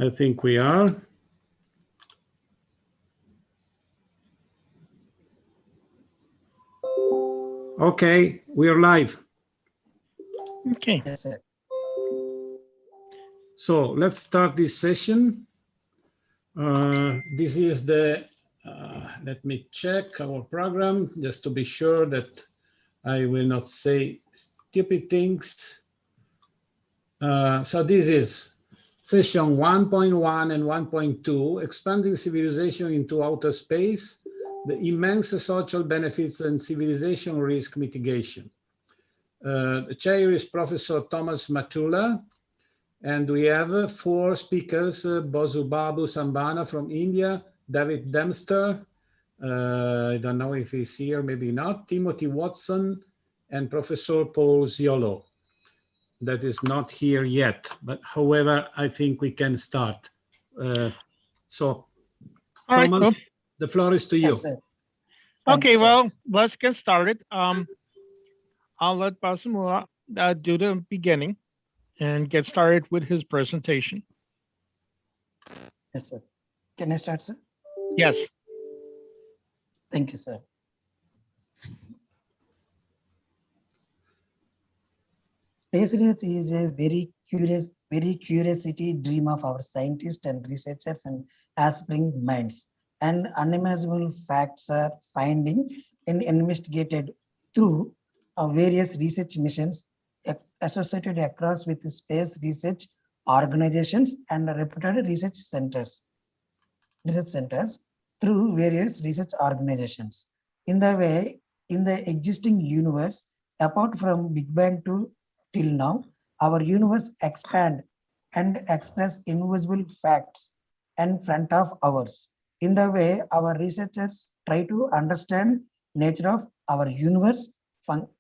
I think we are. Okay, we are live. Okay. Yes, sir. So let's start this session. This is the, let me check our program just to be sure that I will not say stupid things. So this is session 1.1 and 1.2, expanding civilization into outer space, the immense social benefits and civilization risk mitigation. The chair is Professor Thomas Matula, and we have four speakers, Bosubabu Sambana from India, David Dempster, I don't know if he's here, maybe not, Timothy Watson, and Professor Paul Ziolo. That is not here yet, but however, I think we can start. So, All right, Thomas, well, the floor is to you. Yes, sir. Thank okay, you, sir. well, let's get started. I'll let Basamura do the beginning and get started with his presentation. Yes, sir. Can I start, sir? Yes. Thank you, sir. Space research is a very curiosity dream of our scientists and researchers and aspiring minds. And unimaginable facts are finding and investigated through various research missions associated across with space research organizations and reputed research centers through various research organizations. In the existing universe, apart from Big Bang to till now, our universe expand and express invisible facts in front of ours. In the way our researchers try to understand nature of our universe,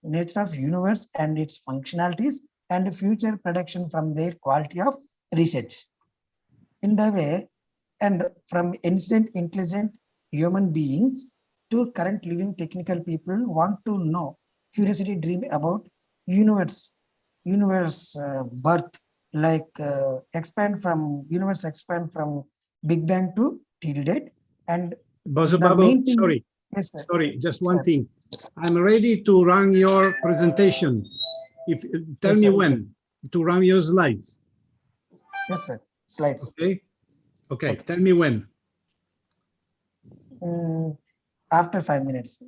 nature of universe and its functionalities and future prediction from their quality of research. In the way, and from ancient intelligent human beings to current living technical people want to know, curiosity dream about universe birth, like universe expand from Big Bang to till date. And the main Bosubabu, thing, sorry, yes, sir. sorry, just one Sir. thing. I'm ready to run your presentation. Tell Yes, me sir. when to run your slides. Yes, sir. Slides. Okay. Okay. Okay. Tell me when. After 5 minutes.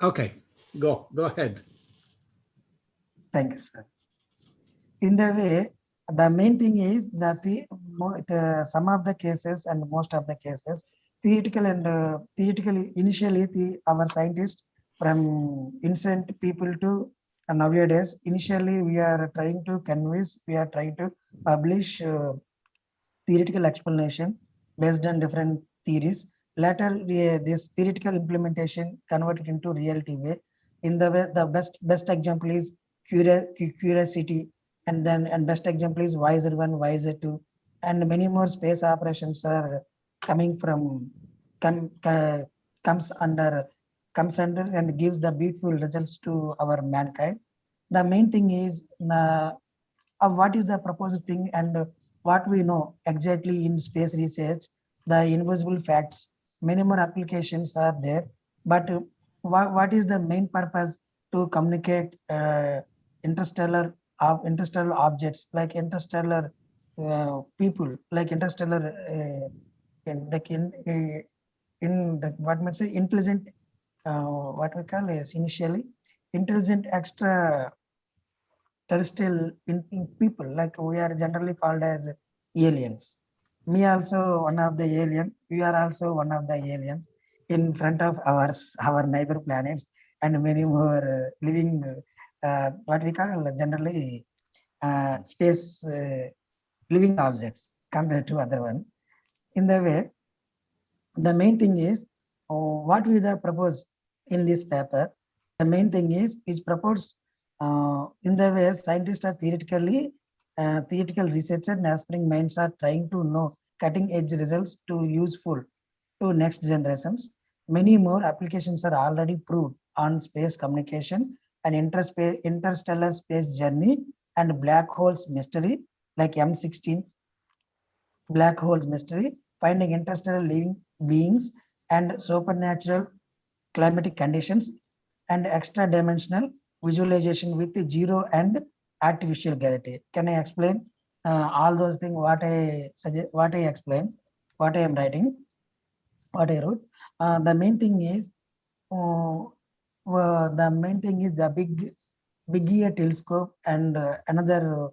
Okay. Go ahead. Thank you, sir. In the way, the main thing is that some of the cases and most of the cases, theoretically, initially, our scientists from ancient people to nowadays, initially we are trying to convince, we are trying to publish theoretical explanation based on different theories. Later, this theoretical implementation converted into reality way. In the way, the best example is curiosity, and best example is Wiser 1, Wiser 2, and many more space operations are coming from comes under and gives the beautiful results to our mankind. The main thing is what is the proposed thing and what we know exactly in space research, the invisible facts, many more applications are there. But what is the main purpose to communicate interstellar objects, like interstellar people, like interstellar in the what might say intelligent what we call is initially intelligent extra terrestrial people, like we are generally called as aliens. Me also one of the alien. We are also one of the aliens in front of our neighbor planets and many more living what we call generally space living objects compared to other one. In the way, the main thing is what we propose in this paper. The main thing is proposed in the way scientists are theoretical researchers and aspiring minds are trying to know cutting edge results to useful to next generations. Many more applications are already proved on space communication and interstellar space journey and black holes mystery like M16 black holes mystery, finding interstellar living beings and supernatural climatic conditions, and extra dimensional visualization with zero and artificial reality. Can I explain all those things? What I suggest, what I explain, what I am writing, what I wrote. The main thing is, the big ear telescope and another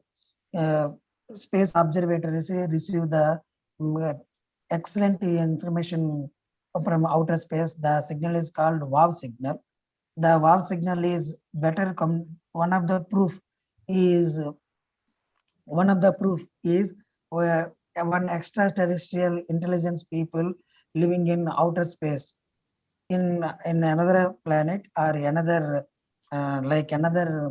uh, space observatory receive the excellent information from outer space. The signal is called WAV signal. The WAV signal is better. One of the proof is where one extraterrestrial intelligence people living in outer space in another planet or another like another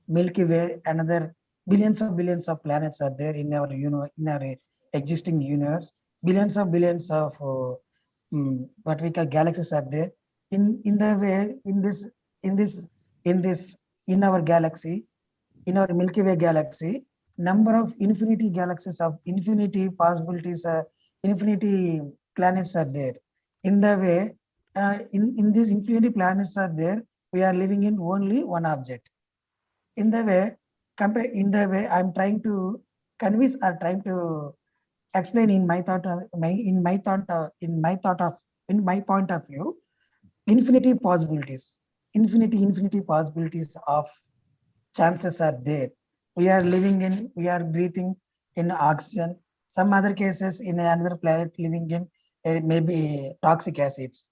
Milky Way, another billions of planets are there in our in our existing universe. Billions of what we call galaxies are there. In the way in this in this in our galaxy, in our Milky Way galaxy, number of infinity galaxies of infinity possibilities, infinity planets are there. In the way, in these infinity planets are there, we are living in only one object. In the way, I'm trying to convince or trying to explain in my thought, in my point of view, infinity possibilities, infinity possibilities of chances are there. We are breathing in oxygen. Some other cases in another planet living in maybe toxic acids,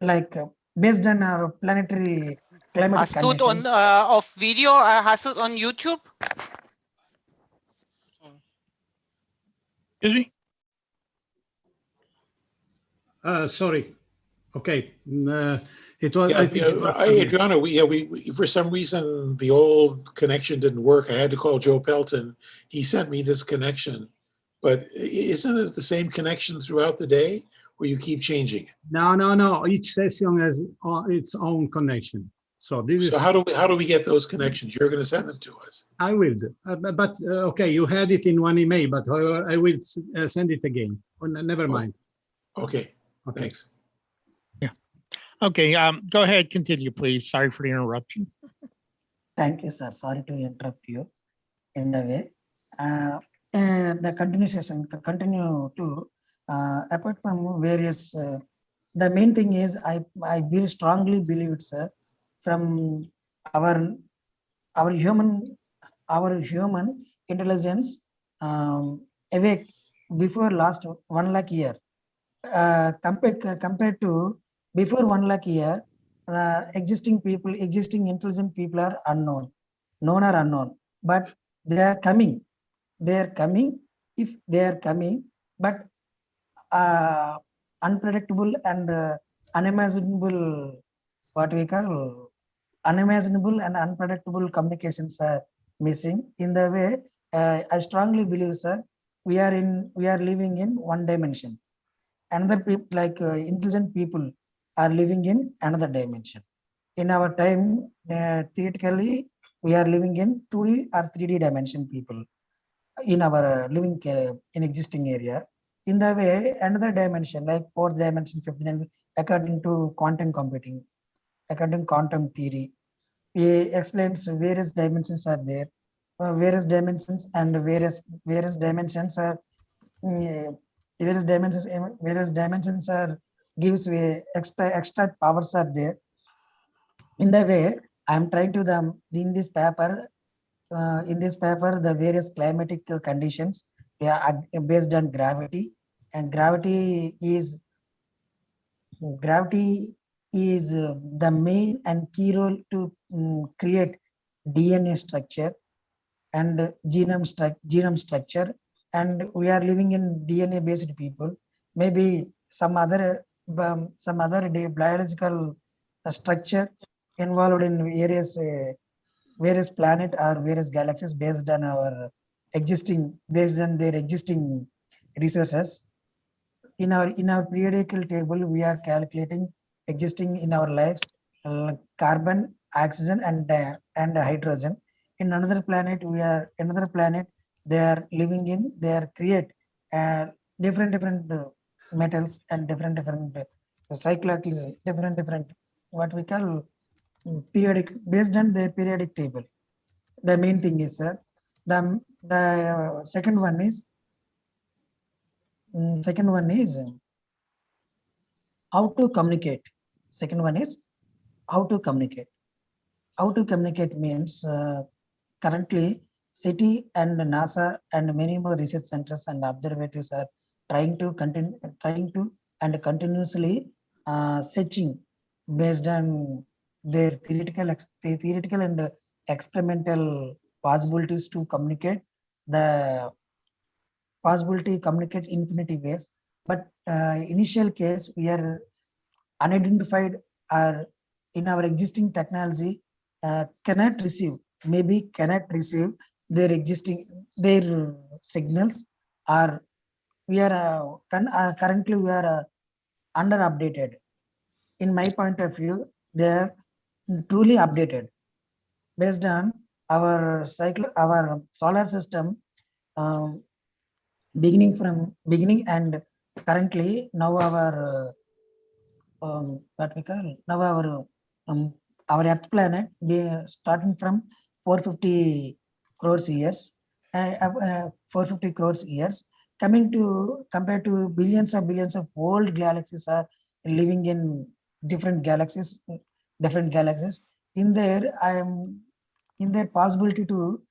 like based on our planetary climatic Hasut on conditions. of video, Hasut on YouTube. Is he? Sorry. Okay. It was. Yeah, I think it was for me. Adriana, we for some reason the old connection didn't work. I had to call Joe Pelton. He sent me this connection, but isn't it the same connection throughout the day, or you keep changing it? No. Each session has its own connection. So this is. So how do we get those connections? You're going to send them to us. I will do. But okay, you had it in one email, but I will send it again. Oh, never mind. Okay. Okay. Thanks. Okay, go ahead, continue, please. Sorry for the interruption. Thank you, sir. Sorry to interrupt you in the way. The continuation continue to apart from various. The main thing is I very strongly believe it, sir. From our our human intelligence awake before last 1 lakh year. Compared to before 1 lakh year, existing intelligent people are unknown, known or unknown, but they are coming. They are coming. If they are coming, but unpredictable and unimaginable, what we call unimaginable and unpredictable communications are missing. In the way, I strongly believe, sir, we are living in one dimension. Another people like intelligent people are living in another dimension. In our time, theoretically, we are living in 2D or 3D dimension people in our living in existing area. In the way, another dimension like fourth dimension, fifth dimension, according to quantum computing, according to quantum theory, it explains various dimensions are there, various dimensions and various dimensions are various dimensions are gives extra powers are there. In the way, I'm trying to them in this paper. In this paper, the various climatic conditions are based on gravity, and gravity is the main and key role to create DNA structure and genome structure, and we are living in DNA based people. Maybe some other biological structure involved in various planet or various galaxies based on based on their existing resources. In our periodical table, we are calculating existing in our lives carbon, oxygen, and hydrogen. In another planet, they are living in. They are create different metals and different cyclically different what we call periodic based on their periodic table. The main thing is the second one is how to communicate. Second one is how to communicate. How to communicate means currently city and NASA and many more research centers and observatories are trying to and continuously searching based on their theoretical and experimental possibilities to communicate. The possibility communicates infinity ways, but initial case we are unidentified or in our existing technology cannot receive their signals, or we are currently we are under updated. In my point of view, they are truly updated based on our solar system, um, beginning and currently now what we call now our Earth planet starting from 450 crores years, 450 crores years, compared to billions of old galaxies are living in different galaxies. In there, in their possibility to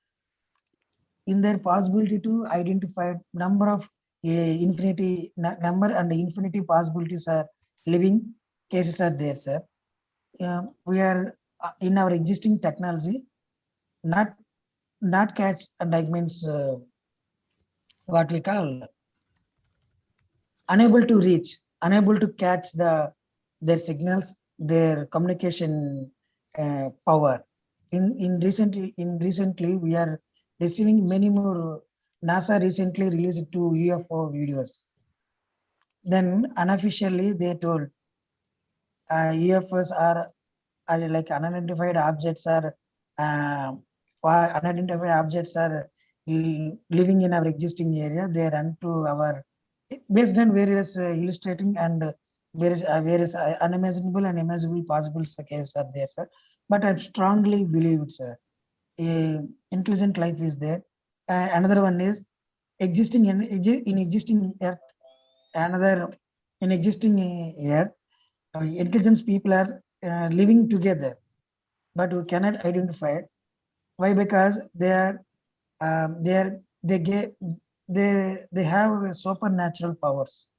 identify number of number and infinity possibilities are living cases are there, sir. We are in our existing technology not catch like means what we call unable to catch their signals, their communication power. In recently we are receiving many more. NASA recently released 2 UFO videos. Then unofficially they told UFOs are like unidentified objects are living in our existing area. They run to our based on various illustrating and various unimaginable and imaginable possible cases are there, sir. But I strongly believe, sir, intelligent life is there. Another one is existing in existing Earth. Another in existing Earth, intelligence people are living together, but we cannot identify it. Why? Because they have supernatural powers,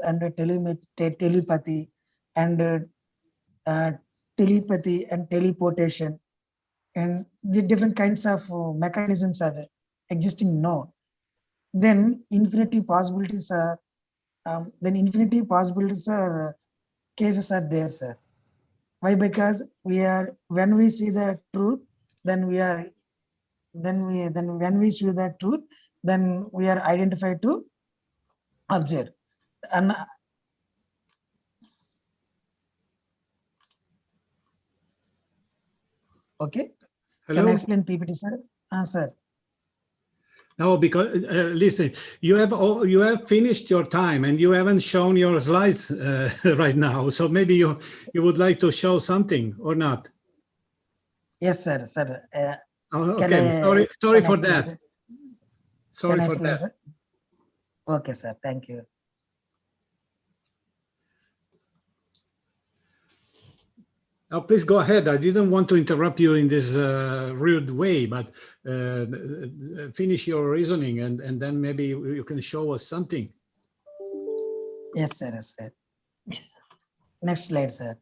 and telepathy and teleportation, and the different kinds of mechanisms are existing now. Then infinity possibilities are cases are there, sir. Why? Because when we see the truth, then we are when we see the truth, then we are identified to observe. And okay, can Hello. I explain PPT, sir? Sir. No, because listen, you have finished your time and you haven't shown your slides right now. So maybe you would like to show something or not? Yes, sir. Sir. Okay. Sorry for that. Sir? Sorry for that. Sir? Okay, sir. Thank you. Now, please go ahead. I didn't want to interrupt you in this rude way, but finish your reasoning and then maybe you can show us something. Yes, sir. Yes, sir. Next slide, sir.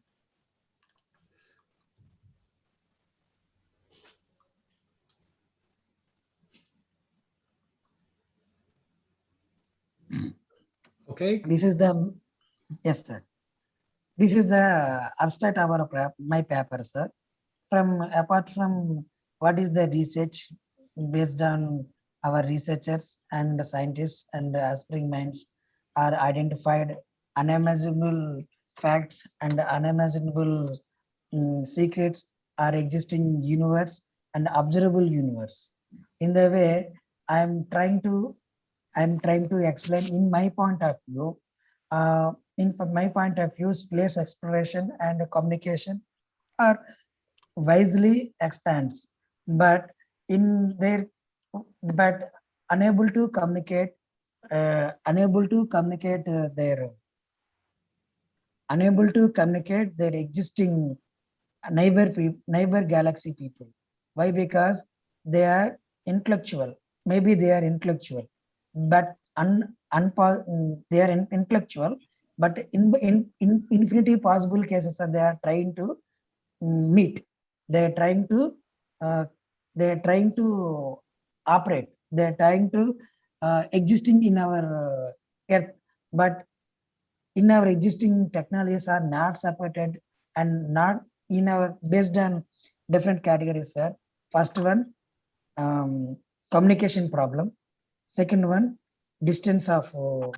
Okay. This is the yes, sir. This is the abstract of my paper, sir. Apart from what is the research based on our researchers and the scientists and the aspiring minds are identified unimaginable facts and unimaginable secrets are existing universe and observable universe. In the way, I'm trying to explain in my point of view. In my point of view, space exploration and communication are wisely expands, but in their but unable to communicate, unable to communicate their existing neighbor galaxy people. Why? Because they are intellectual. Maybe they are intellectual, but they are intellectual. But in infinity possible cases, they are trying to meet. They are trying to uh, they are trying to operate. They are trying to existing in our earth, but in our existing technologies are not supported and not in our based on different categories, sir. First one, communication problem. Second one, distance of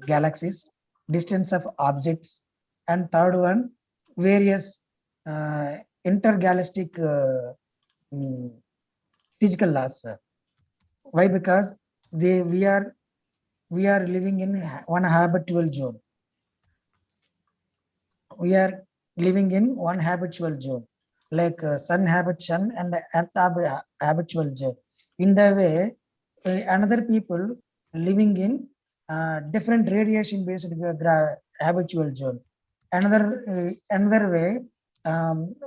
galaxies, distance of objects. And third one, various intergalactic mm, physical laws, sir. Why? Because we are living in one habitual zone. We are living in one habitual zone, like sun habitual and earth habitual zone. In the way, another people living in different radiation based habitual zone. Another way,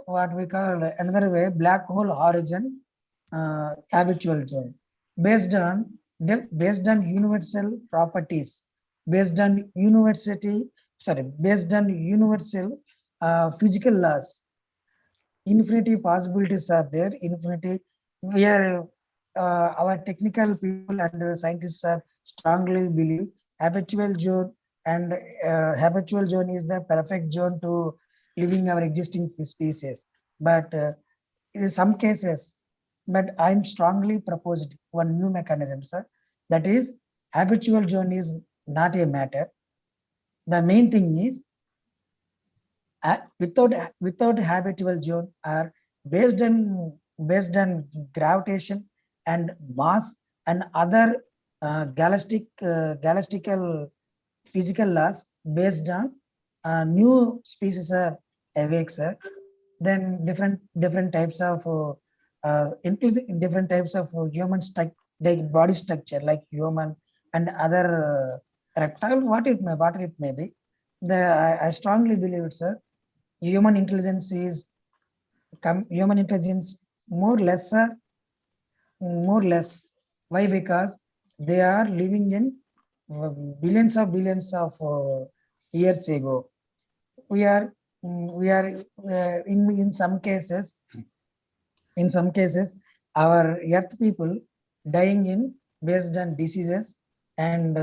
what we call another way, black hole origin habitual zone, based on based on universal properties, based on based on universal physical laws. Infinity possibilities are there. Infinity, we are our technical people and scientists are strongly believe habitual zone, and habitual zone is the perfect zone to living our existing species. But in some cases, but I'm strongly proposed one new mechanism, sir. That is, habitual zone is not a matter. The main thing is without habitual zone are based on gravitation and mass and other galactical physical laws, based on new species are awake, sir. Then different types of different types of human like body structure, like human and other reptile, what it may be. I strongly believe it, sir. Human intelligence is human intelligence more lesser, more less. Why? Because they are living in uh, billions of years ago. We are in some cases, our earth people dying in based on diseases and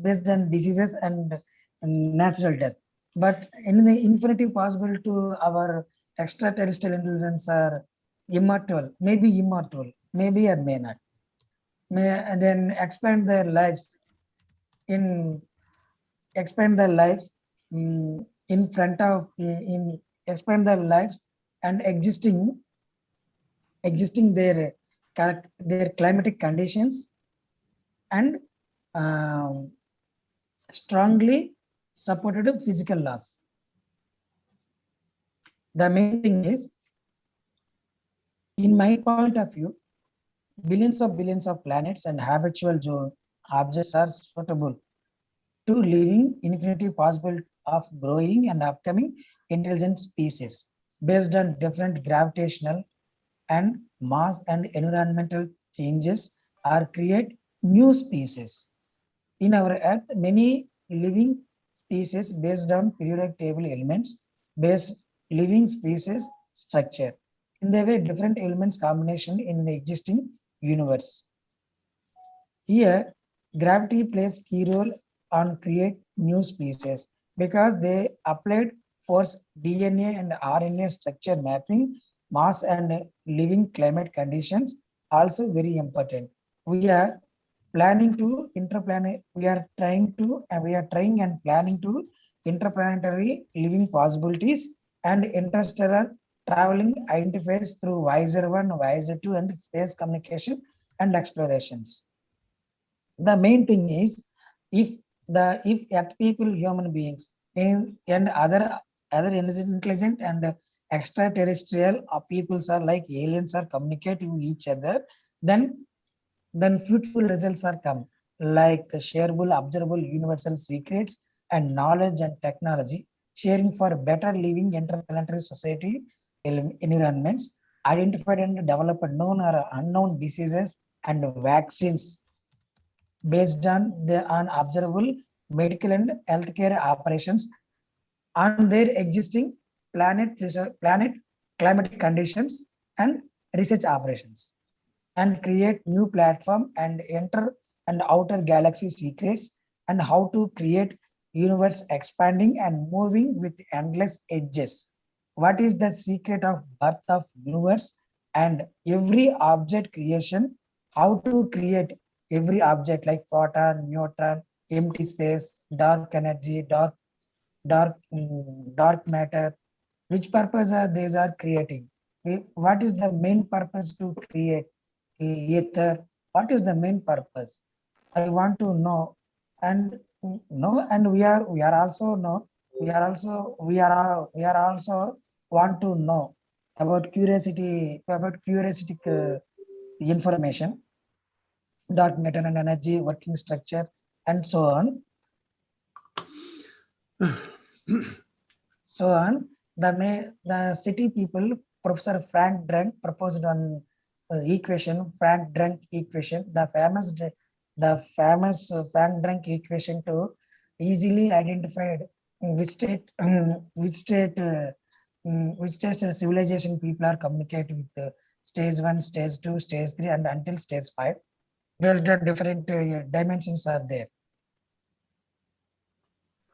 based on diseases and natural death. But in the infinity possible to our extraterrestrial intelligence are immortal, maybe or may not, may and then expand their lives in expand their lives in front of in expand their lives and existing their climatic conditions and um, strongly supported physical laws. The main thing is, in my point of view, billions of planets and habitual zone objects are suitable to living infinity possible of growing and upcoming intelligent species based on different gravitational and mass and environmental changes are create new species. In our Earth, many living species based on periodic table elements, based living species structure. In the way, different elements combination in the existing universe. Here, gravity plays key role on create new species because they applied force DNA and RNA structure mapping, mass and living climate conditions also very important. We are planning to interplanet. We are trying and planning to interplanetary living possibilities and interstellar traveling identifies through Visor 1, Visor 2 and space communication and explorations. The main thing is, if earth people, human beings, and other intelligent and extraterrestrial peoples are like aliens are communicating with each other, then fruitful results are come, like shareable, observable, universal secrets and knowledge and technology, sharing for better living interplanetary society environments, identified and developed known or unknown diseases and vaccines based on observable medical and healthcare operations on their existing planet climatic conditions and research operations, and create new platform and enter and outer galaxy secrets, and how to create universe expanding and moving with endless edges. What is the secret of birth of universe and every object creation? How to create every object like photon, neutron, empty space, dark energy, dark matter. Which purpose are these are creating? What is the main purpose to create ether? What is the main purpose? I want to know, and know, and we are also know, we are also want to know about curiosity information, dark matter and energy, working structure, and so on. So on. The city people, Professor Frank Drunk proposed on Frank Drunk equation, the famous Frank Drunk equation to easily identified which state which stage civilization people are communicate with stage 1, stage 2, stage 3, and until stage 5. Based on different dimensions are there.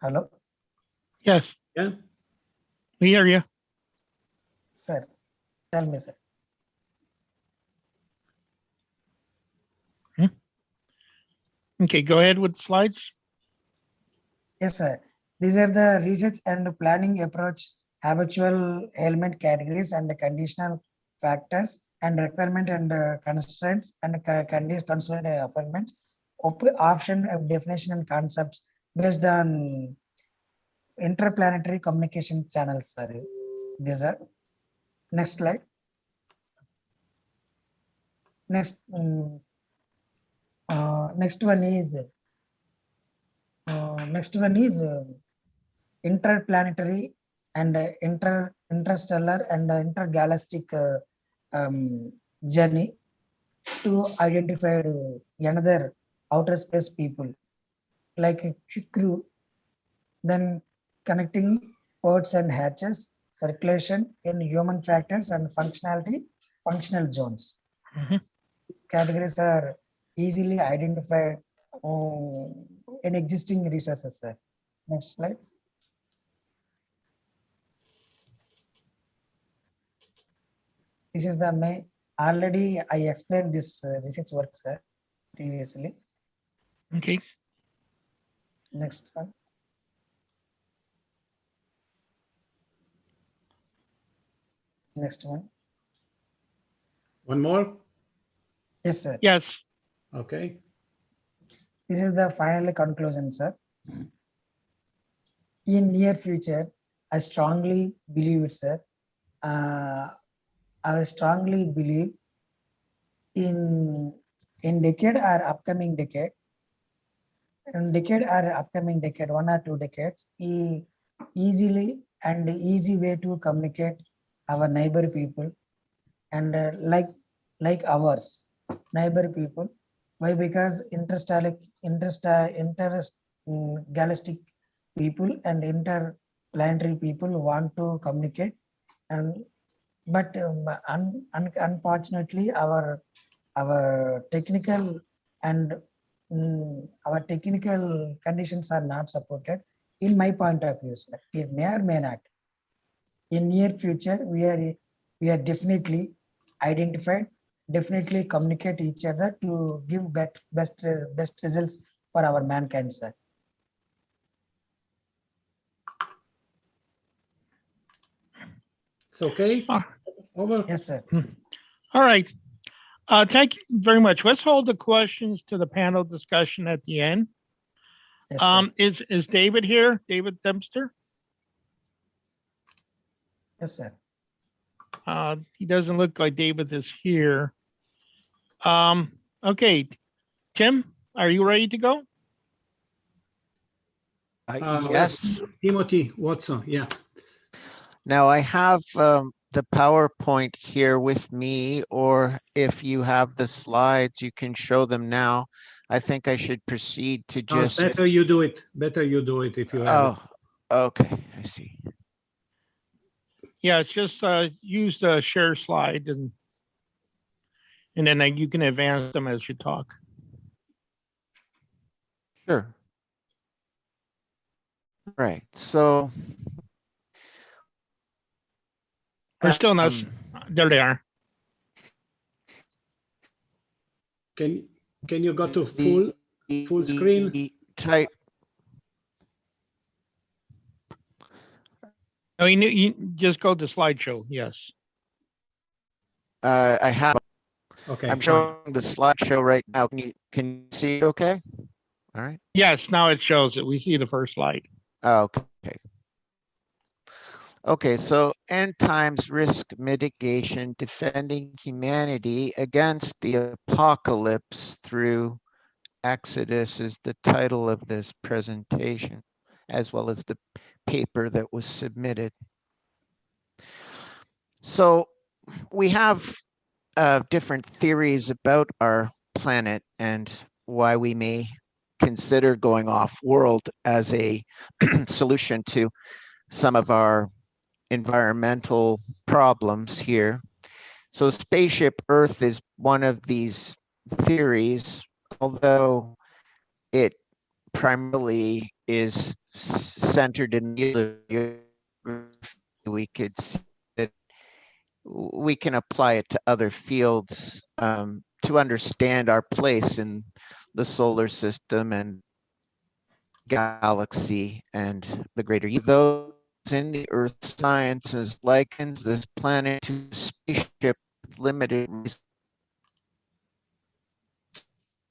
Hello, Yes, Yeah. we hear you. sir. Tell me, sir. Okay, go ahead with the slides. Yes, sir. These are the research and planning approach, habitual element categories and conditional factors and requirement and constraints and constraint affirmance, option of definition and concepts based on interplanetary communication channels, sir. These are next slide. Next, next one is interplanetary and interstellar and intergalactic journey to identify another outer space people like a crew, then connecting ports and hatches, circulation in human factors and functional zones. Mhm. Categories are easily identified in existing resources, sir. Next slide. This is the main. Already I explained this research work, sir, previously. Okay, Next one. Next one. One more. Yes, sir. yes, Okay. This is the final conclusion, sir. In near future, I strongly believe it, sir. I strongly believe in decade or upcoming decade, one or two decades, easily and easy way to communicate our neighbor people and like ours neighbor people. Why? Because galactic people and interplanetary people want to communicate, and but unfortunately our technical and our technical conditions are not supported. In my point of view, sir, it may or may not. In near future, we are definitely identified, definitely communicate each other to give best results for our mankind, sir. It's okay. Ah. Over. Yes, sir. all right. Thank you very much. Let's hold the questions to the panel discussion at the end. Yes, sir. Is David here? David Dempster? Yes, sir. He doesn't look like David is here. Okay, Tim, are you ready to go? Yes. Timothy Watson, yeah. Now I have the PowerPoint here with me, or if you have the slides, you can show them now. I think I should proceed to No, just. better you do it. Better you do it if you have it. Oh, okay. I see. Yeah, it's just use the share slide and then you can advance them as you talk. Sure. Right. So. We're still not. There they are. Can you go to full screen? Type. Oh, you just go to slideshow. Yes. I have. Okay. I'm fine. showing the slideshow right now. Can you see it? Okay. All right. Yes. Now it shows it. We see the first slide. Okay. Okay, so end times risk mitigation, defending humanity against the apocalypse through Exodus is the title of this presentation, as well as the paper that was submitted. So we have different theories about our planet and why we may consider going off world as a solution to some of our environmental problems here. So Spaceship Earth is one of these theories, although it primarily is centered in the we could see that we can apply it to other fields to understand our place in the solar system and galaxy and the greater those in the Earth sciences likens this planet to a spaceship with limited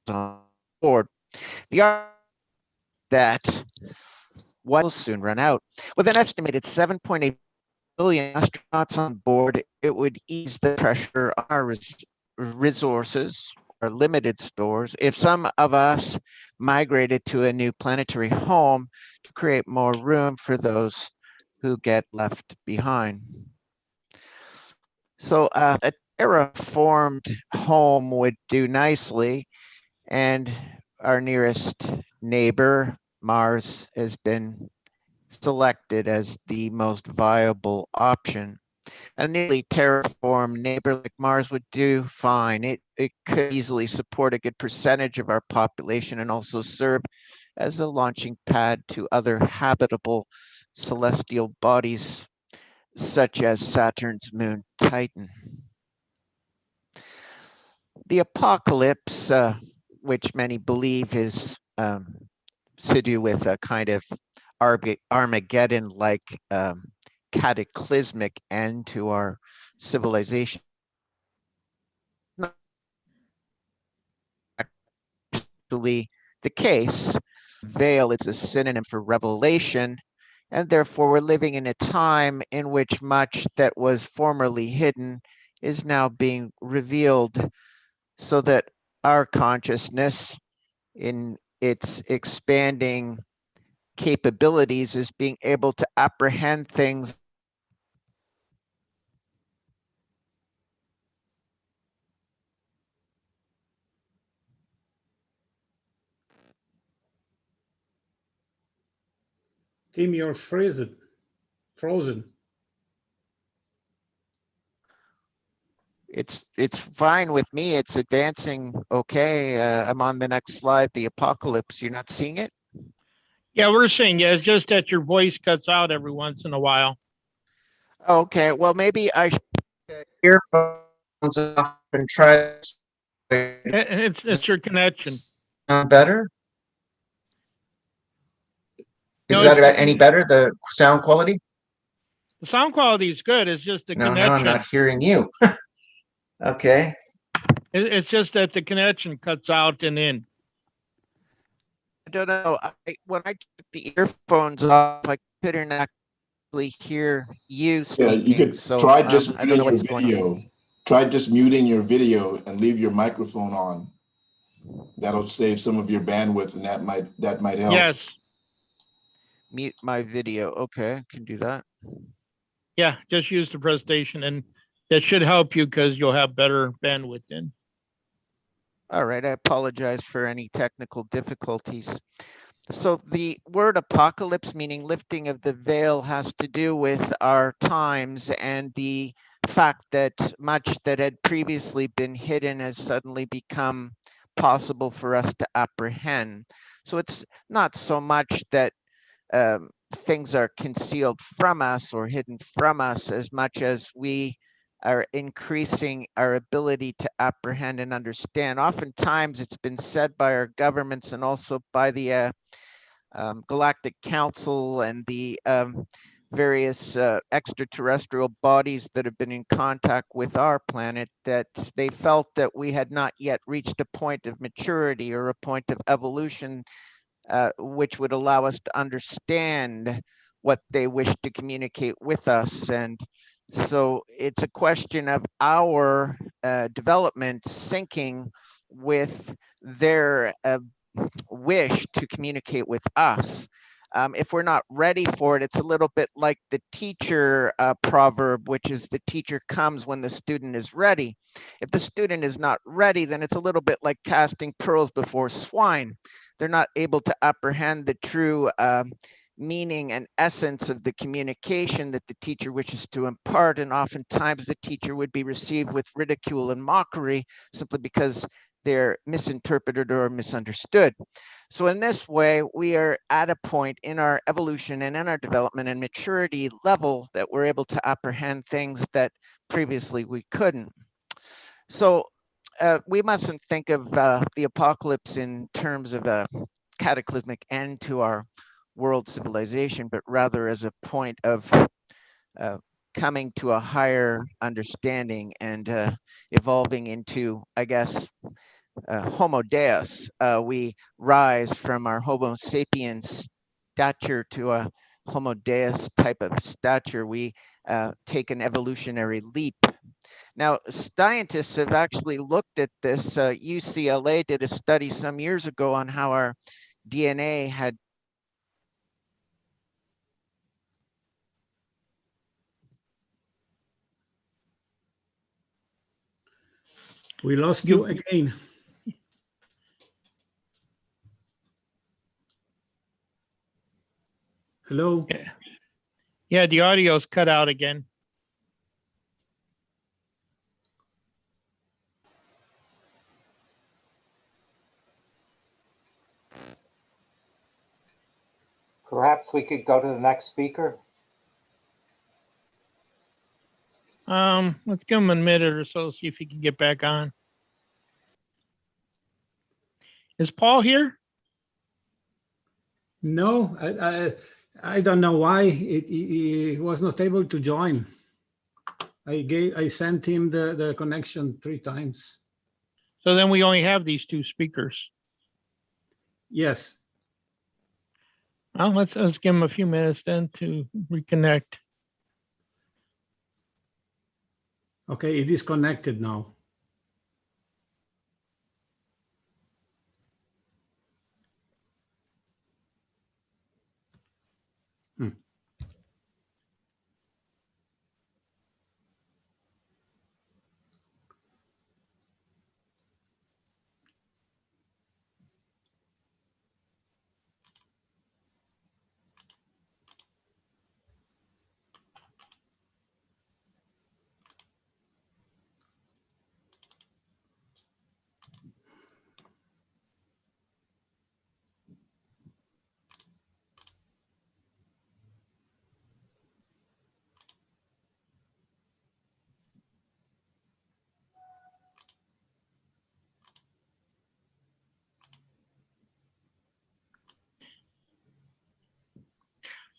on board. The argument that will soon run out. With an estimated 7.8 billion astronauts on board, it would ease the pressure on our resources, our limited stores, if some of us migrated to a new planetary home to create more room for those who get left behind. So a terraformed home would do nicely, and our nearest neighbor, Mars, has been selected as the most viable option. A nearly terraformed neighbor like Mars would do fine. It could easily support a good percentage of our population and also serve as a launching pad to other habitable celestial bodies, such as Saturn's moon Titan. The apocalypse, which many believe is to do with a kind of Armageddon-like cataclysmic end to our civilization, actually the case. Veil is a synonym for revelation, and therefore we're living in a time in which much that was formerly hidden is now being revealed, so that our consciousness in its expanding capabilities is being able to apprehend things Tim, you're frozen. It's fine with me. It's advancing okay. I'm on the next slide, the apocalypse. You're not seeing it? Yeah, we're seeing it. It's just that your voice cuts out every once in a while. Okay, well, maybe I should get earphones off and try this. It's your connection. Sound better? Is No, that any better, the sound quality? The sound quality is good. It's just the No, connection. I'm not hearing you. Okay. It's just that the connection cuts out and in. I don't know. When I took the earphones off, I couldn't actually hear you Yeah, speaking. you could So try just I don't know muting your what's going on. video. Try just muting your video and leave your microphone on. That'll save some of your bandwidth, and that might help. Yes. Mute my video. Okay, I can do that. Yeah, just use the presentation and that should help you because you'll have better bandwidth in. All right, I apologize for any technical difficulties. So the word apocalypse, meaning lifting of the veil, has to do with our times and the fact that much that had previously been hidden has suddenly become possible for us to apprehend. So it's not so much that things are concealed from us or hidden from us as much as we are increasing our ability to apprehend and understand. Oftentimes it's been said by our governments and also by the Galactic Council and the various extraterrestrial bodies that have been in contact with our planet that they felt that we had not yet reached a point of maturity or a point of evolution which would allow us to understand what they wish to communicate with us. And so it's a question of our development syncing with their wish to communicate with us. If we're not ready for it, it's a little bit like the teacher proverb, which is the teacher comes when the student is ready. If the student is not ready, then it's a little bit like casting pearls before swine. They're not able to apprehend the true meaning and essence of the communication that the teacher wishes to impart. And oftentimes the teacher would be received with ridicule and mockery simply because they're misinterpreted or misunderstood. So in this way, we are at a point in our evolution and in our development and maturity level that we're able to apprehend things that previously we couldn't. So we mustn't think of the apocalypse in terms of a cataclysmic end to our world civilization, but rather as a point of coming to a higher understanding and evolving into, I guess, Homo Deus. We rise from our Homo sapiens stature to a Homo Deus type of stature. We take an evolutionary leap. Now, scientists have actually looked at this. UCLA did a study some years ago on how our DNA had. We lost you again. Hello? Yeah, the audio's cut out again. Perhaps we could go to the next speaker. Let's give him a minute or so, see if he can get back on. Is Paul here? No, I don't know why he was not able to join. I sent him the connection 3 times. So then we only have these 2 speakers. Yes. Well, let's give him a few minutes then to reconnect. Okay, it is connected now.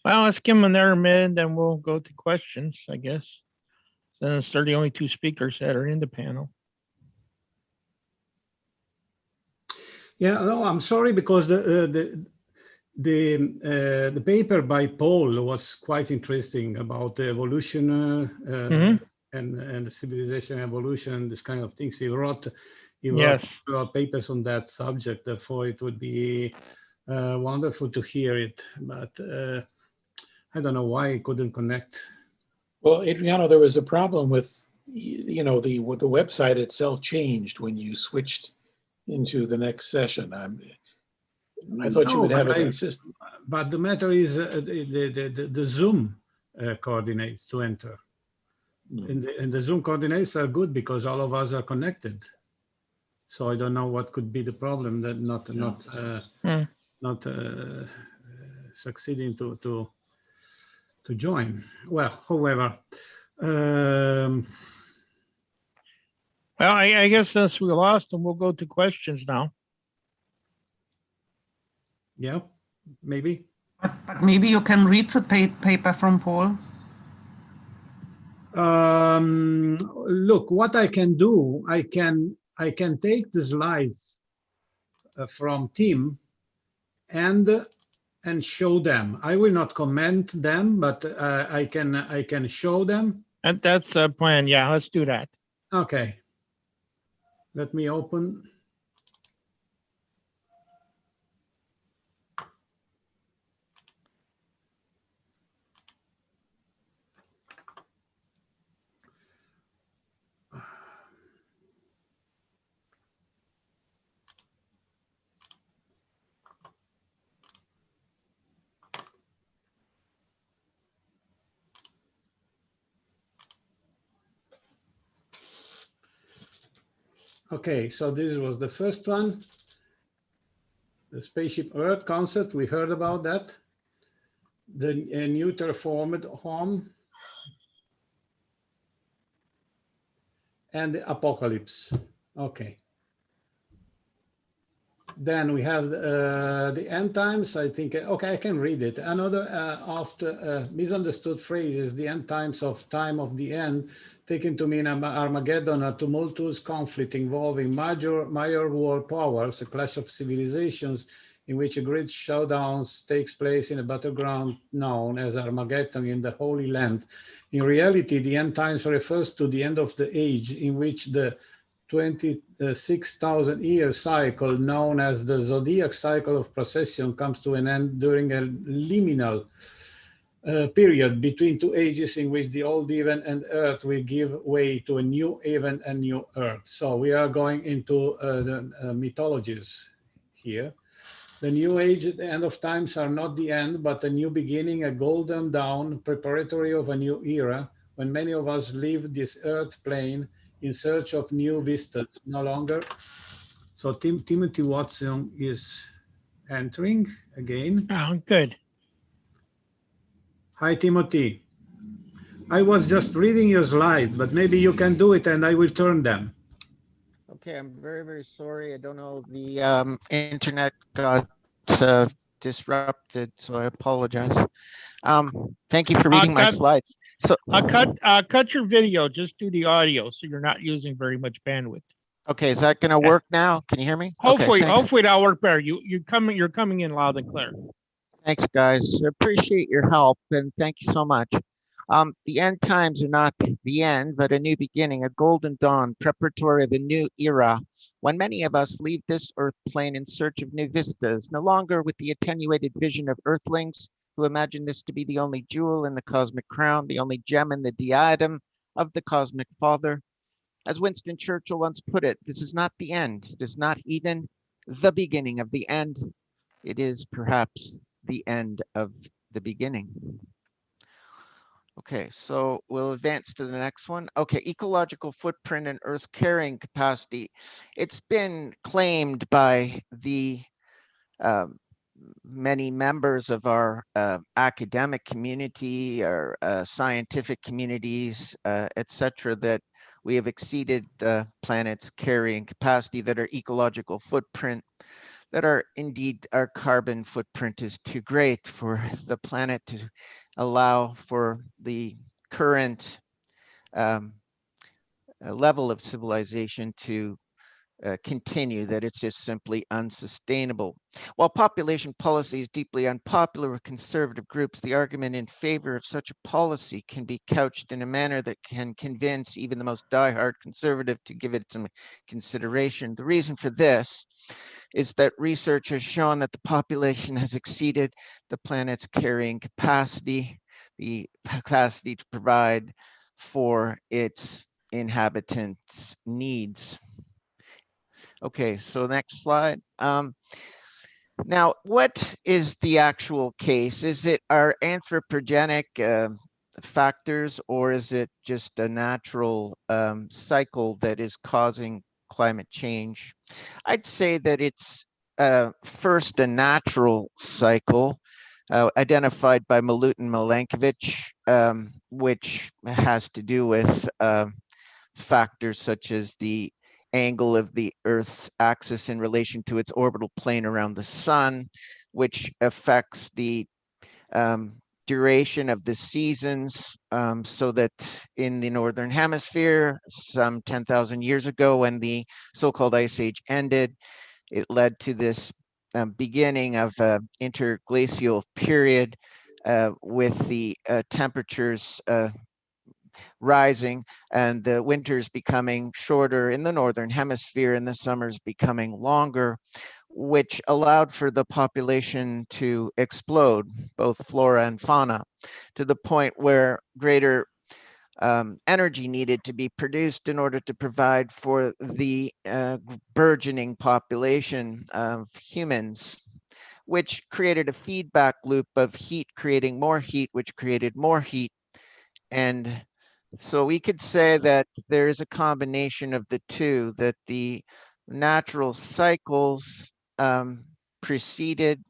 Well, let's give him another minute, then we'll go to questions, I guess. Since they're the only 2 speakers that are in the panel. Yeah, no, I'm sorry because the paper by Paul was quite interesting about the evolution and the civilization evolution, this kind of things. He wrote Yes. papers on that subject. Therefore, it would be wonderful to hear it, but I don't know why I couldn't connect. Well, Adriano, there was a problem with, you know, the website itself changed when you switched into the next session. I thought you No, would have but it consistent. But the matter is the Zoom coordinates to enter. And the Zoom coordinates are good because all of us are connected. So I don't know what could be the problem that not succeeding to join. Well, however, Well, I guess since we lost them, we'll go to questions now. yeah, maybe. But maybe you can read the paper from Paul. Look, what I can do, I can take the slides from Tim and show them. I will not comment them, but I can show them. And that's a plan. Yeah, let's do that. Okay. Let me open. Okay, so this was the first one. The Spaceship Earth concept, we heard about that. The new terraformed home. And the apocalypse. Okay. Then we have the end times. I think, okay, I can read it. Another of the misunderstood phrase is the end times of time of the end, taken to mean Armageddon, a tumultuous conflict involving major world powers, a clash of civilizations in which a great showdown takes place in a battleground known as Armageddon in the Holy Land. In reality, the end times refers to the end of the age in which the 26,000-year cycle known as the zodiac cycle of precession comes to an end during a liminal period between two ages in which the old heaven and earth will give way to a new heaven and new earth. So we are going into the mythologies here. The new age at the end of times are not the end, but a new beginning, a golden dawn, preparatory of a new era, when many of us leave this earth plane in search of new vistas, no longer. So Timothy Watson is entering again. Oh, good. Hi, Timothy. I was just reading your slides, but maybe you can do it and I will turn them. Okay, I'm very, very sorry. I don't know, the internet got disrupted, so I apologize. Thank you for reading my slides. So cut your video, just do the audio so you're not using very much bandwidth. okay, is that gonna work now? Can you hear me? Hopefully, okay, hopefully that'll work better. You're coming in loud and clear. Thanks, guys. I appreciate your help and thank you so much. The end times are not the end, but a new beginning, a golden dawn, preparatory of a new era, when many of us leave this earth plane in search of new vistas, no longer with the attenuated vision of earthlings who imagine this to be the only jewel in the cosmic crown, the only gem in the diadem of the cosmic father. As Winston Churchill once put it, this is not the end. It is not even the beginning of the end. It is perhaps the end of the beginning. Okay, so we'll advance to the next one. Okay, ecological footprint and Earth carrying capacity. It's been claimed by the many members of our academic community, our scientific communities, etc., that we have exceeded the planet's carrying capacity, that our ecological footprint, that our indeed our carbon footprint is too great for the planet to allow for the current level of civilization to continue, that it's just simply unsustainable. While population policy is deeply unpopular with conservative groups, the argument in favor of such a policy can be couched in a manner that can convince even the most diehard conservative to give it some consideration. The reason for this is that research has shown that the population has exceeded the planet's carrying capacity, the capacity to provide for its inhabitants' needs. Okay, so next slide. Now, what is the actual case? Is it our anthropogenic factors, or is it just a natural cycle that is causing climate change? I'd say that it's first a natural cycle identified by Milutin Milankovitch, which has to do with factors such as the angle of the Earth's axis in relation to its orbital plane around the sun, which affects the duration of the seasons, so that in the Northern Hemisphere, some 10,000 years ago, when the so-called Ice Age ended, it led to this beginning of an interglacial period with the temperatures rising and the winters becoming shorter in the Northern Hemisphere and the summers becoming longer, which allowed for the population to explode, both flora and fauna, to the point where greater energy needed to be produced in order to provide for the burgeoning population of humans, which created a feedback loop of heat creating more heat, which created more heat. And so we could say that there is a combination of the two, that the natural cycles preceded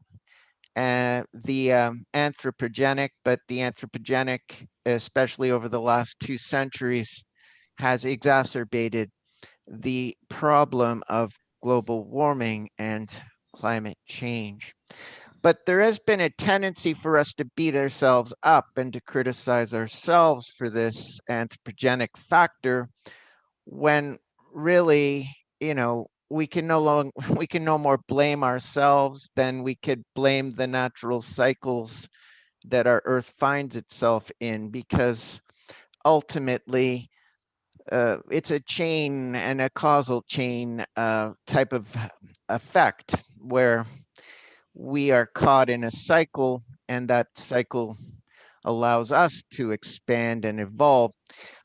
the anthropogenic, but the anthropogenic, especially over the last 2 centuries, has exacerbated the problem of global warming and climate change. But there has been a tendency for us to beat ourselves up and to criticize ourselves for this anthropogenic factor, when really, you know, we can no more blame ourselves than we could blame the natural cycles that our Earth finds itself in, because ultimately it's a chain and a causal chain type of effect, where we are caught in a cycle, and that cycle allows us to expand and evolve.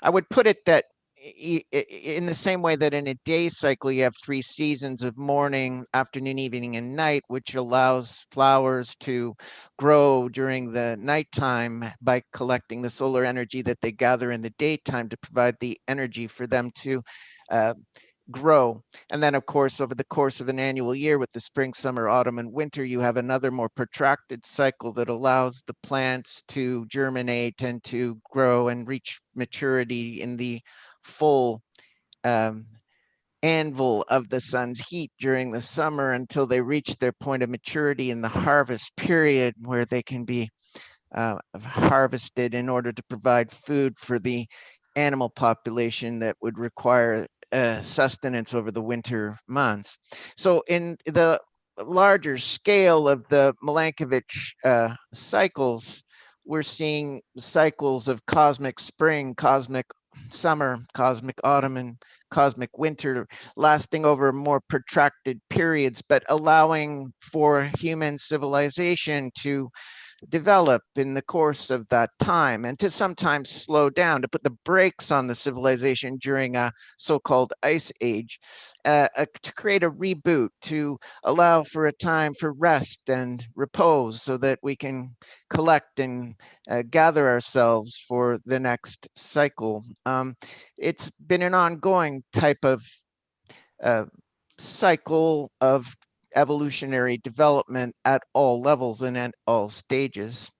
I would put it that in the same way that in a day cycle, you have 3 seasons of morning, afternoon, evening, and night, which allows flowers to grow during the nighttime by collecting the solar energy that they gather in the daytime to provide the energy for them to grow. And then, of course, over the course of an annual year with the spring, summer, autumn, and winter, you have another more protracted cycle that allows the plants to germinate and to grow and reach maturity in the full anvil of the sun's heat during the summer, until they reach their point of maturity in the harvest period, where they can be harvested in order to provide food for the animal population that would require sustenance over the winter months. So in the larger scale of the Milankovitch cycles, we're seeing cycles of cosmic spring, cosmic summer, cosmic autumn, and cosmic winter, lasting over more protracted periods, but allowing for human civilization to develop in the course of that time, and to sometimes slow down, to put the brakes on the civilization during a so-called ice age, to create a reboot, to allow for a time for rest and repose, so that we can collect and gather ourselves for the next cycle. It's been an ongoing type of cycle of evolutionary development at all levels and at all stages.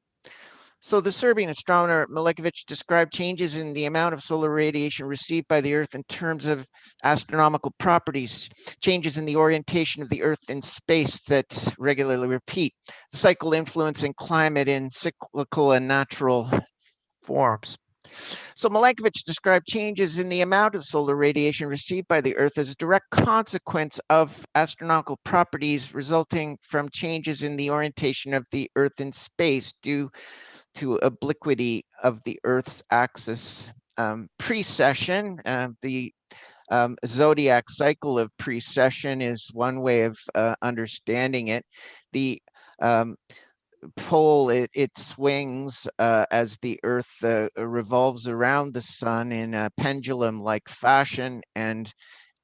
So the Serbian astronomer Milankovitch described changes in the amount of solar radiation received by the Earth in terms of astronomical properties, changes in the orientation of the Earth in space that regularly repeat, the cycle influencing climate in cyclical and natural forms. So Milankovitch described changes in the amount of solar radiation received by the Earth as a direct consequence of astronomical properties resulting from changes in the orientation of the Earth in space due to obliquity of the Earth's axis. Precession, the zodiac cycle of precession is one way of understanding it. The pole, it swings as the Earth revolves around the sun in a pendulum-like fashion, and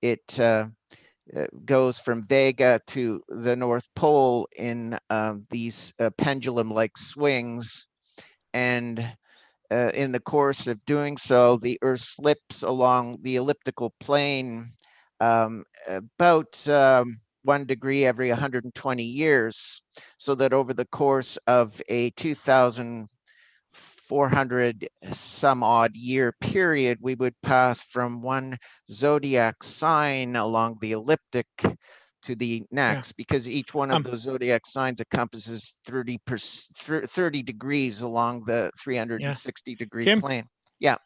it goes from Vega to the North Pole in these pendulum-like swings. And in the course of doing so, the Earth slips along the elliptical plane about 1 degree every 120 years, so that over the course of a 2,400 some odd year period, we would pass from one zodiac sign along the elliptic to the next, because each one of those zodiac signs encompasses 30 degrees along the 360 degree Tim? plane. Yeah.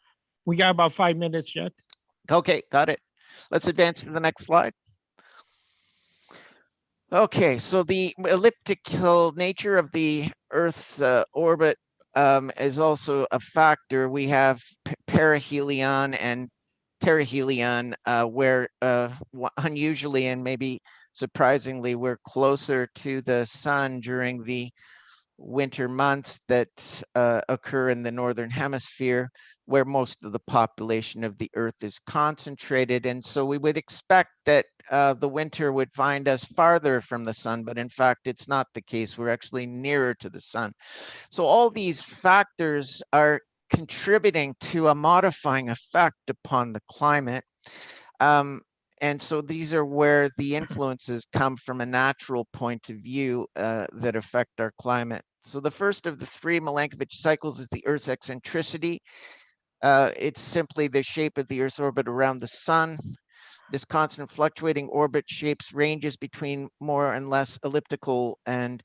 We got about 5 minutes yet. Okay, got it. Let's advance to the next slide. Okay, so the elliptical nature of the Earth's orbit is also a factor. We have perihelion and perihelion, where unusually and maybe surprisingly, we're closer to the sun during the winter months that occur in the northern hemisphere, where most of the population of the Earth is concentrated. And so we would expect that the winter would find us farther from the sun, but in fact, it's not the case. We're actually nearer to the sun. So all these factors are contributing to a modifying effect upon the climate. And so these are where the influences come from a natural point of view that affect our climate. So the first of the three Milankovitch cycles is the Earth's eccentricity. It's simply the shape of the Earth's orbit around the sun. This constant fluctuating orbit shapes ranges between more and less elliptical. And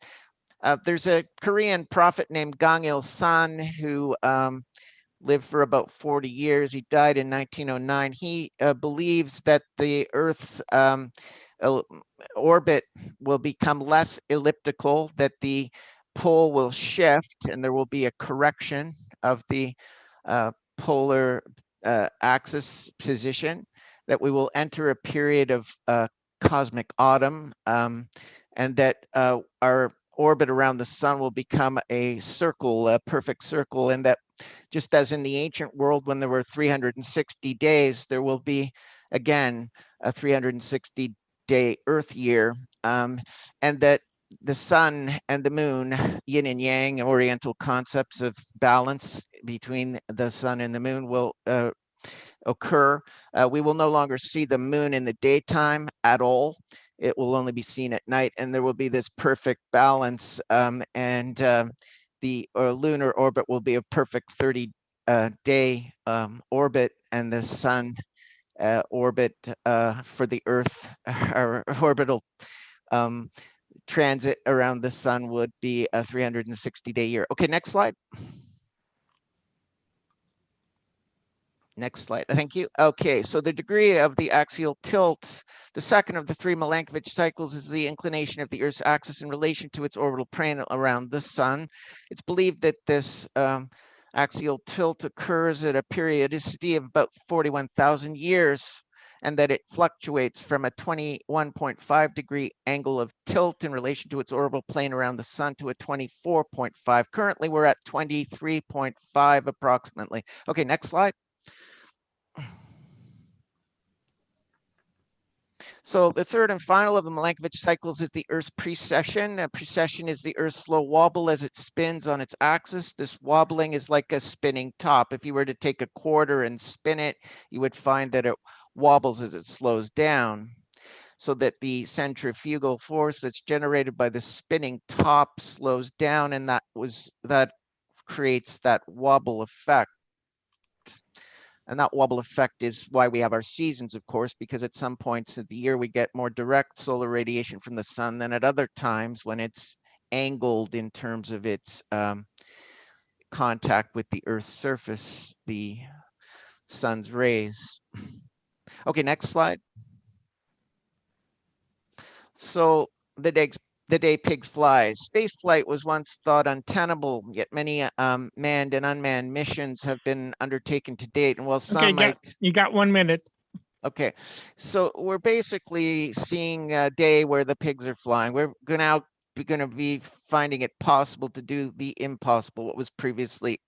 there's a Korean prophet named Gang-il-san who lived for about 40 years. He died in 1909. He believes that the Earth's orbit will become less elliptical, that the pole will shift, and there will be a correction of the polar axis position, that we will enter a period of cosmic autumn, and that our orbit around the sun will become a circle, a perfect circle, and that just as in the ancient world, when there were 360 days, there will be, again, a 360-day Earth year, and that the sun and the moon, yin and yang, oriental concepts of balance between the sun and the moon will occur. We will no longer see the moon in the daytime at all. It will only be seen at night, and there will be this perfect balance, and the lunar orbit will be a perfect 30-day orbit, and the sun orbit for the Earth, or orbital transit around the sun would be a 360-day year. Okay, next slide. Next slide, thank you. Okay, so the degree of the axial tilt, the second of the three Milankovitch cycles, is the inclination of the Earth's axis in relation to its orbital plane around the sun. It's believed that this axial tilt occurs at a periodicity of about 41,000 years, and that it fluctuates from a 21.5 degree angle of tilt in relation to its orbital plane around the sun to a 24.5. Currently, we're at 23.5 approximately. Okay, next slide. So the third and final of the Milankovitch cycles is the Earth's precession. Precession is the Earth's slow wobble as it spins on its axis. This wobbling is like a spinning top. If you were to take a quarter and spin it, you would find that it wobbles as it slows down, so that the centrifugal force that's generated by the spinning top slows down, and that creates that wobble effect. And that wobble effect is why we have our seasons, of course, because at some points of the year we get more direct solar radiation from the sun than at other times when it's angled in terms of its contact with the Earth's surface, the sun's rays. Okay, next slide. So the day pigs fly. Space flight was once thought untenable, yet many manned and unmanned missions have been undertaken to date. And while some you got 1 minute. Okay, so we're basically seeing a day where the pigs are flying. We're going to be finding it possible to do the impossible, what was previously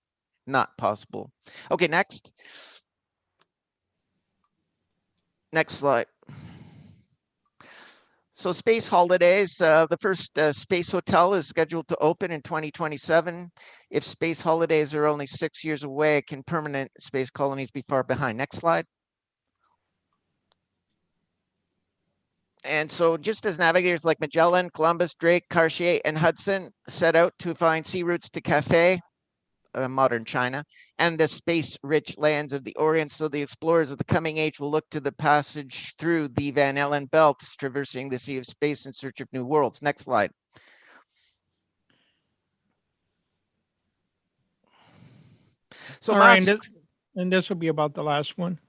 not possible. Okay, next. Next slide. So space holidays, the first space hotel is scheduled to open in 2027. If space holidays are only 6 years away, can permanent space colonies be far behind? Next slide. And so just as navigators like Magellan, Columbus, Drake, Cartier, and Hudson set out to find sea routes to Cathay, modern China, and the space-rich lands of the Orient, so the explorers of the coming age will look to the passage through the Van Allen belts, traversing the sea of space in search of new worlds. Next slide. So All right, Musk, and this will be about the last one.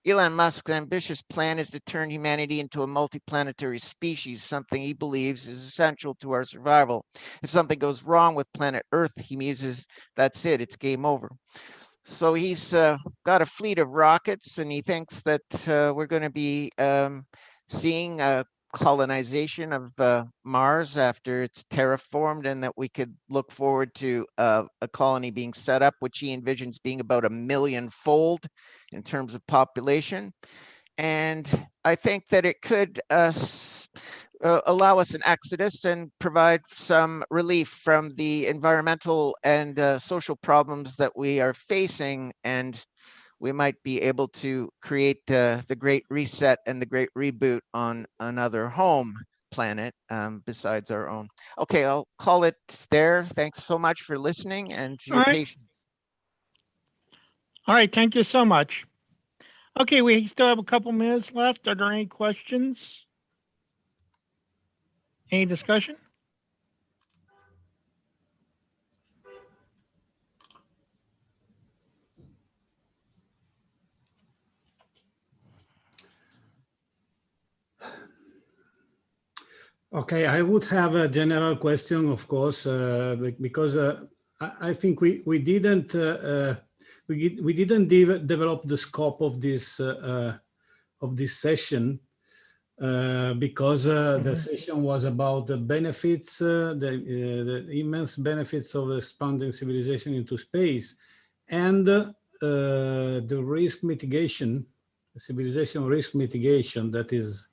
Elon Musk's ambitious plan is to turn humanity into a multiplanetary species, something he believes is essential to our survival. If something goes wrong with planet Earth, he muses, that's it, it's game over. So he's got a fleet of rockets, and he thinks that we're going to be seeing a colonization of Mars after it's terraformed, and that we could look forward to a colony being set up, which he envisions being about 1 million-fold in terms of population. And I think that it could allow us an exodus and provide some relief from the environmental and social problems that we are facing, and we might be able to create the great reset and the great reboot on another home planet besides our own. Okay, I'll call it there. Thanks so much for listening and your patience. All right, thank you so much. Okay, we still have a couple minutes left. Are there any questions? Any discussion? Okay, I would have a general question, of course, because I think we didn't develop the scope of this session because the session was about the benefits, the immense benefits of expanding civilization into space, and the risk mitigation, civilization risk mitigation that is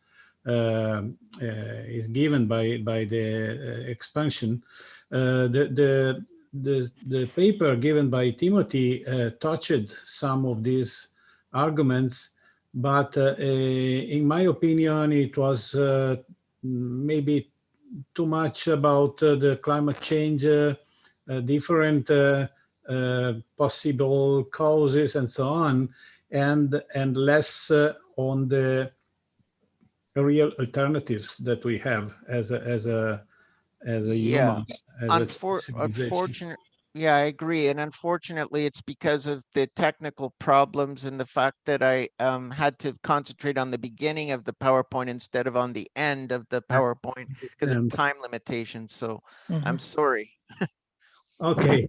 given by the expansion. The paper given by Timothy touched some of these arguments, but in my opinion, it was maybe too much about the climate change, different possible causes and so on, and less on the real alternatives that we have as a human. Unfortunately, yeah, I agree. And unfortunately, it's because of the technical problems and the fact that I had to concentrate on the beginning of the PowerPoint instead of on the end of the PowerPoint because of time limitations. So I'm sorry. Okay.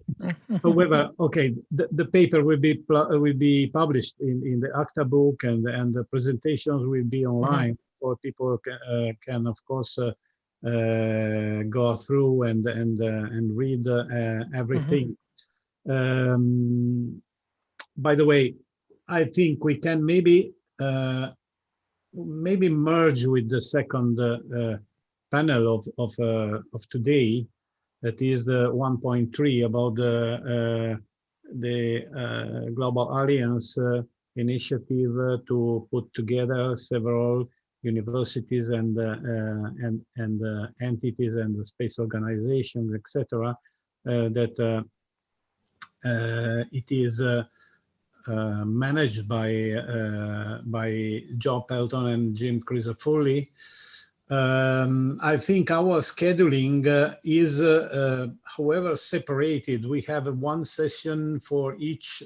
However, okay, the paper will be published in the ACTA book, and the presentations will be online for people can of course go through and read everything. By the way, I think we can maybe merge with the second panel of today. That is the 1.3 about the Global Alliance initiative to put together several universities and entities and the space organizations, etc. That it is managed by Joe Pelton and Jim Crisafulli. I think our scheduling is, however, separated. We have one session for each,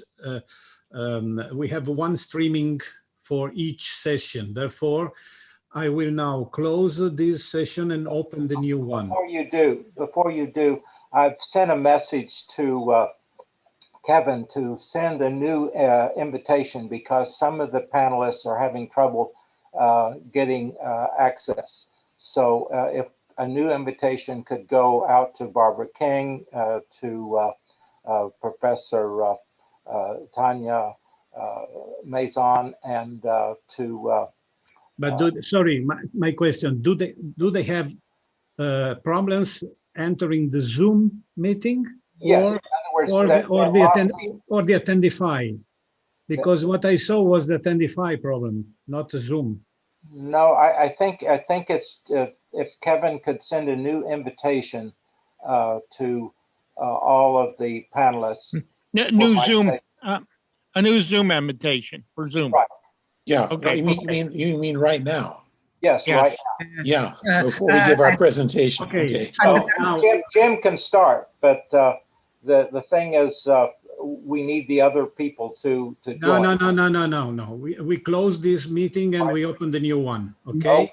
we have one streaming for each session. Therefore, I will now close this session and open the new one. Before you do, I've sent a message to Kevin to send a new invitation because some of the panelists are having trouble getting access. So if a new invitation could go out to Barbara King, to Professor Tanya Maison, and to But sorry, my question, do they have problems entering the Zoom meeting? yes, Or, in other words, or the Attendify? Because what I saw was the Attendify problem, not the Zoom. no, I think it's if Kevin could send a new invitation to all of the panelists. New my Zoom, sake. a new Zoom invitation for Zoom. Right. Yeah, Okay, you mean right now? Yes, Yes. right. Yeah, before we give our presentation. Okay. So Now, Jim can start, but the thing is, we need the other people to join. no. We close this meeting and we open the new one. Okay.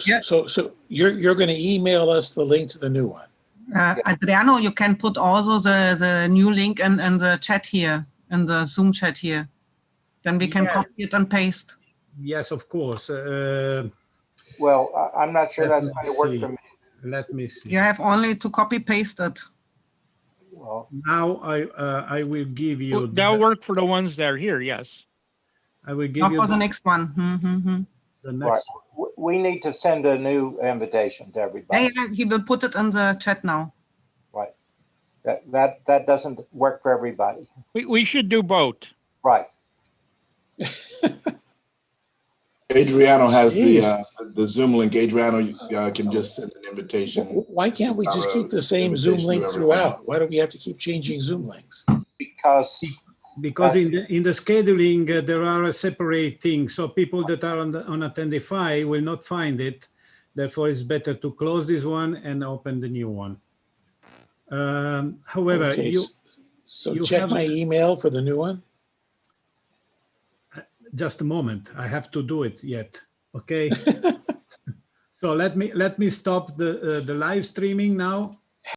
Yeah, So you're going to email us the link to the new one. Adriano, you can put also the new link in the chat here, in the Zoom chat here. Then we can Yes. copy it and paste. Yes, of course. Well, I'm not sure Let that's me going to work see. for me. Let me see. You have only to copy paste it. Well, Now I will give you. That'll work for the ones that are here, yes. I will give Now you for the next one. the right. next. We need to send a new invitation to everybody. Yeah, he will put it in the chat now. Right. That doesn't work for everybody. We should do both. Right. Adriano has Jeez. the Zoom link. Adriano can just send an invitation. Why can't we just keep the same Zoom invitation to link everyone. throughout? Why do we have to keep changing Zoom links? Because in the scheduling, there are separate things. So people that are on Attendify will not find it. Therefore, it's better to close this one and open the new one. However, Okay, you check have- my email for the new one. just a moment. I have to do it yet. Okay. So let me stop the live streaming now.